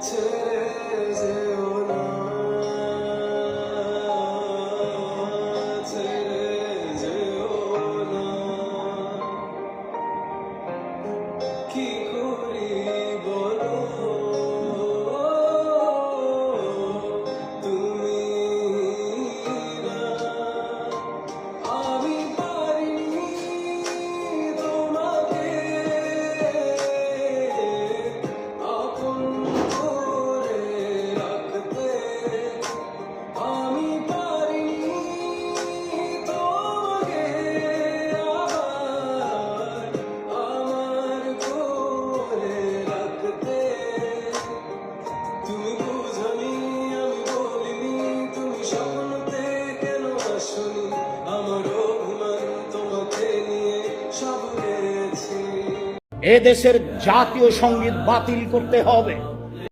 ছেড়ে যেও না, ছেড়ে যেও না। কি করি বলো তুমি না, আমি পারিনি তোমাকে আপন করে রাখতে, আমি পারিনি তোমাকে আবার আমার করে রাখতে। তুমি বুঝনি আমি বলিনি, তুমি স্বপ্নতে কেন আসনি, আমার অভিমান তোমাকে নিয়ে সব গেছি। এদেশের জাতীয় সঙ্গীত বাতিল করতে হবে।